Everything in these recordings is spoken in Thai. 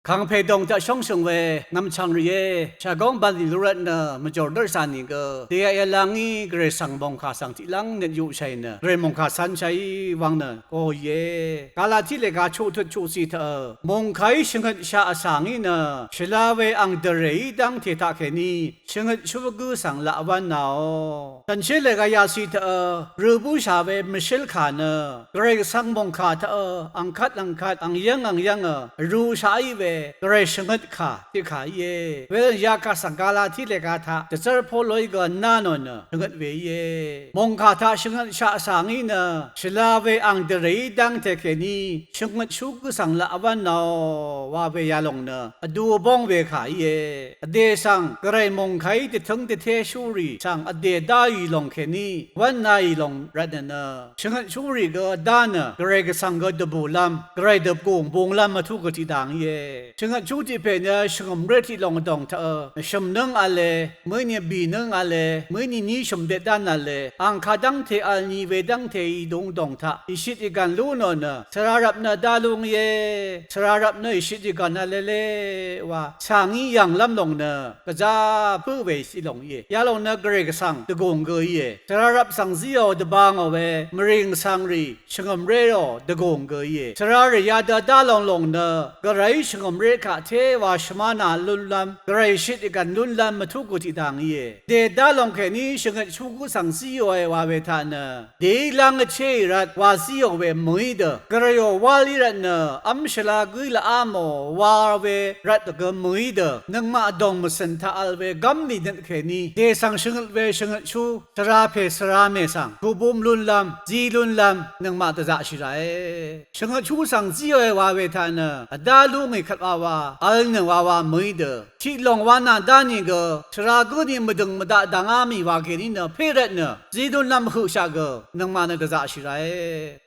康培东在上升为南昌日夜，下岗班的路人呢，么就二三年个，第一浪伊个上蒙卡上一浪呢有谁呢？个蒙卡山ใช้วัง呢，哦耶，กาลาที่เลกาชูทุชูสิเธอมงไคชงดชาสังอี呢，ชลาเวอังเดเรดังเทตาแค่นี้ชงดชูกุสังละวันนาตันเชเลกายาสิเธอรูบุชาเวมิเชลขานะกระไรสังมงขาเธออังคัดอังยังรูชาอีเวกระชงดขาที่ขาเย่เวยากาสังกาลาที่เลกาทาจะเจอพอลอยกันนานนชงดเวเย่มงขาทาชงดชาสังอีนะชลาเวอังเดเรดังเทแค่นี้ชงดชูกุสังละวันนาว่าเวยาลงนะดูบงเวขาเย่เดสังกระมงไคติถึงติเทชูรีสังเดได้ลงแค่นี้วันนายลงรัตนะชงดชูรีก็ดานะกระก็สังก็ดบูลำกระดบกงบงลำมาทุกที่ดังเย่ชงดชูที่เป็นเนี่ยชงมเรที่ลงดงเธอชมนึงอะไรเมื่อเนี่ยบีนึงอะไรเมื่อนี่ชมเด็ดด้านอะไรอังคาดังเทอันนี้เวดังเทดงดงท่าอิชิติกันรู้นนสระรับนาดาลุงเย่สระรับเนอิชิติกันอะไรเล่ว่าช่างนี้ยังลำลงเนก็จะเพื่อเวสิลงเย่ยาลงเนกเรกสังตะกงเกยเย่สระรับสังซีโอตะบางเอาเวมริงสังรีชงมเรโอตะกงเกยเย่สระระยาดาลงเนกระไรชงมเรกะเทวาชมานาลุนลำกระไรชิติกันลุนลำมาทุกที่ดังเย่เดดาลงแค่นี้ชงชูกุสังซีโอว่าเวทานเดลังเชรัดวาซีโอเวมุยเดกระโยวาลิรันอัมชลากุยละอามวาเวรัดกมุยเดนังมาดงมุสันทาอัลเวกัมนิดแค่นี้เดสังชงเวชงชูสราเพสราเมสังกูบุมลุนลำจีลุนลำนังมาตะจะชิไรชงชูสังซีโอว่าเวทานดาลุงไอขัดวาอัลนวามุยเดที่ลงวานาดานิกสรากุดีมดึงมดาดังอามีวาเกนินเพรตจีลุนลำหูชากนังมาตะจะชิไร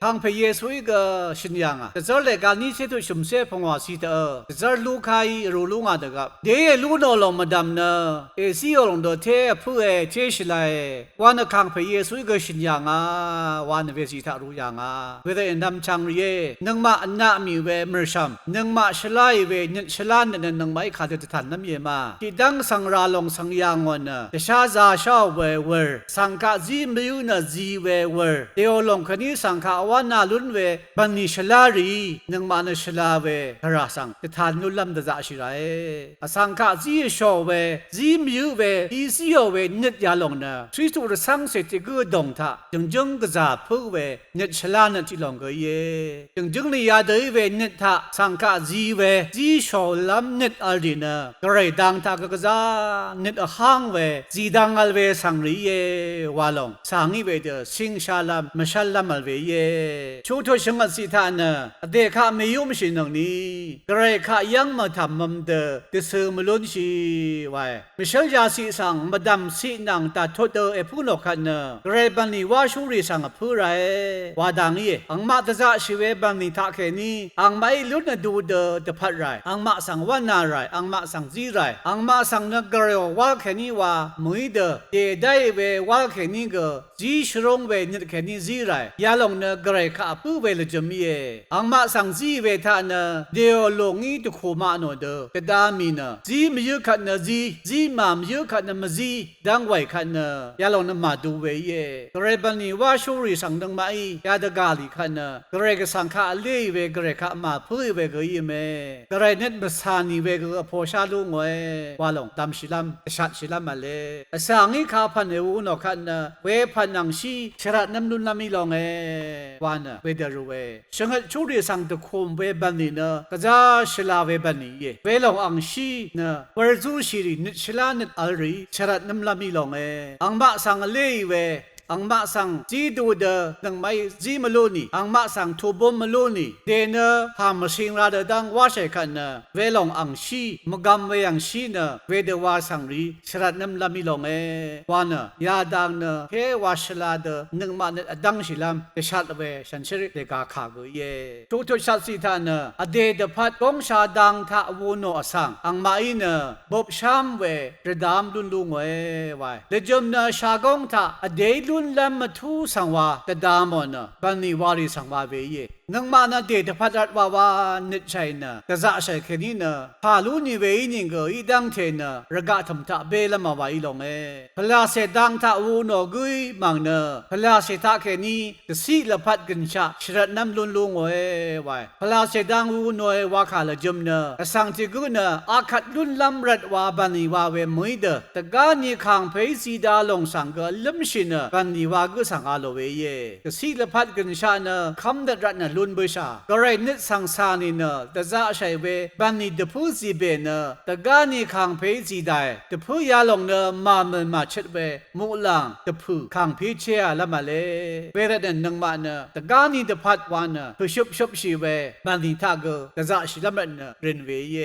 ทางพระเยซูกชินยังจะเจอเลการนี้เสตุชุมเสพงวาสีเตอจะเจอลูกใครรู้ลุงอาตกับเดี๋ยวลูกนอลงมาดำเนเอซีอลงโดเทผู้เทชิไลวันทางพระเยซูกชินยังวันเวสีทารู้ยังเวลาดำชังเย่นังมาอันนามีเวมรชัมนังมาชลายเวนึชลานนังไม่ขาดจะทันน้ำเยมาที่ดังสังราลงสังยังวันจะชาซาชาเวเวอร์สังกะจีมิวนาจีเวเวอร์เดี๋ยวลงคนนี้สังกะวันนาลุนเวบันนิชลารีนังมานชลาเวฮราสังจะทานนุลัมจะจะชิไรสังกะจีชอเวจีมิวเวอีซีโอเวนิดยาลงนะทริสุรสังเสติกุดงทะจึงก็จะพูเวนิดชลานที่ลงก็เย่จึงนี่ยาเดยเวนิดทะสังกะจีเวจีชอลัมนิดอัลดีนะก็ไรดังทะก็จะนิดห้างเวจีดังอัลเวสังรีเยวาลงสังอีเวเดสิงชาลัมมชาลัมอัลเวเยชูทชงสิทานเด็กข้าไม่ยุ่งสินงนี้ใครข้ายังมาทำมันเดติสือมลุนชีไว้มิเชลยาสีสังมาดำสีนังตาทดผู้นกขันใครบันนี้ว่าชูริสังผู้ไรว่าดังนี้อังมาตจะชีวบันนี้ทักแค่นี้อังไม่ลุ้นดูเดอพัดไรอังมาสังวันนาไรอังมาสังจีไรอังมาสังนักเกลียวว่าแค่นี้ว่ามุยเดได้เวว่าแค่นี้ก็จีชรงเวนิดแค่นี้จีไรยาลงเนกไรข้าผู้เวลจมีอังมาสังจีเวทานเดียวลงนี้ตุขมาโนเดกดามีนจีมยุขันจีมามยุขันมาจีดังไว้ขันยาลงนมาดูเวเยกระไรบันนี้ว่าชูริสังดังไม่ยาดกาลิขันกระไรก็สังขาเลี้ยเวกระไรข้ามาผู้เวก็ยิ่มกระไรเน็ตภาษานีเวก็พอชาลุงเวว่าลงตามชิลัมชัดชิลัมมาเลยสังนี้ข้าพันเอวุนขันเวพันนังชีชรัดน้ำนุนน้ำมีลงวันเวเดรูเวชงชูริสังตุคุมเวบันนี้ก็จะชลาเวบันนี้เวลงอังชีวรจูชีรินิชลานิดอัลรีชรัดน้ำลามีลงอังบะสังเลเวอังมาสังจีดูเดดังไม่จีมลูนีอังมาสังทูบมลูนีเดนพามสิงราเดดังว่าใช่กันเวลงอังชีมกำเวอังชีเวเดว่าสังรีชรัดน้ำลามิลงวันยาดังเฮว่าชลาเดนึงมันดังชิลามชัดเวฉันเชื่อเดกาขากุยทุกชัดสิทานอเดดพัดกงชาดังท่าวูโนอสังอังมาอินบบชามเวระดามลุนลุงเวไว้เดจมชากงท่าอเดลุนลำมาทูสังวาตดามอนบันนิวารีสังวาเวเย นังมานาเดตพัดรัดวานิชัยนะกะจะใช้แค่นี้นะพาลูนี่เวนิงก็อีดังเทนะระกะทำตาเบลมาไว้ลงพลาเสดังตาอูโนกุยมังนะพลาเสตาแค่นี้กสีละพัดกันชาชรัดน้ำลุนลุงไว้พลาเสดังอูโนวาขาละจุมนะสังติกุนะอาคัดลุนลำรัดวาบันีวาเวมุยเดตะกานีขังเพยสีดาลงสังก็ลัมชินะบันีวากุสังอาโลเวเยกสีละพัดกันชานะคำดัดรัดนะลุนเบชาก็ไรนิดสังสานีนะแต่จะใช้เวบันีเดพูซีเบนะตะกานีขังเพยสีได้เดพูยาลงนะมาเมมาเช็ดเวมุลังเดพูขังเพยเชียละมาเลเวรเดนนังมานะตะกานีเดพัดวานะเพื่อชุบชีเวบันีทากแต่จะชิละมันนะเรนเวเย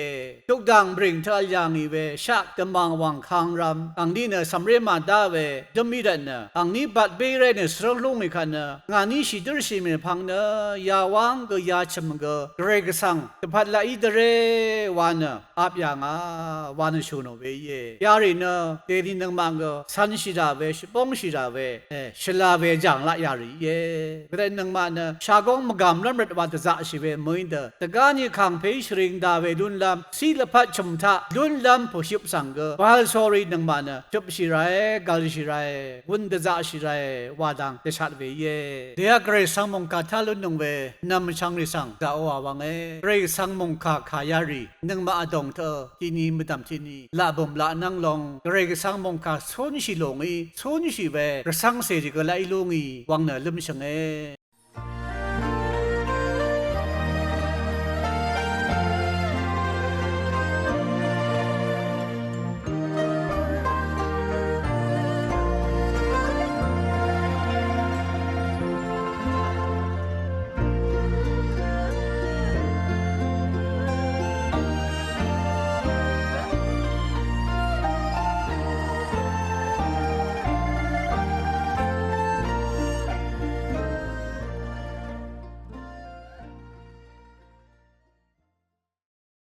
ทุกดังบริงทายางอีเวชักตะมังวังคังรำอังนี้นะสำเร็จมาได้เวดมีดันนะอังนี้บัดเบรเนสรงลงอีกนะงานนี้ชิดร์ชิมพังนะยาวังก็ยาชมก็เกรกสังตะพัดละอีเดเรวานะอาบยางวานะชูโนเวเยยารินะเดดินังมังก็สันชิดาเวชปงชิดาเวชลาเวจังละยาริเยเรนังมานะชากงมกำลำรัดวัดจะชิเวมือเดตะกานี่ขังเพชริงดาเวดุนลำสีละพัดชมทะดุนลำผู้ชิบสังก็บาลสอรีนังมานะจบชิไรกาลชิไรวุนเดจะชิไรวาดังเดชัดเวเยเดียกเรสังมงคาทาลุนนงเวนำชังริสังจะเอาวังเรสังมงคาขายารีนังมาอดงเธอที่นี่ไม่ทำที่นี่ละบ่มละนั่งลงเรสังมงคาชนชิลงอีชนชิเวรสังเสดิก็ไลลงอีวังเนลืมชัง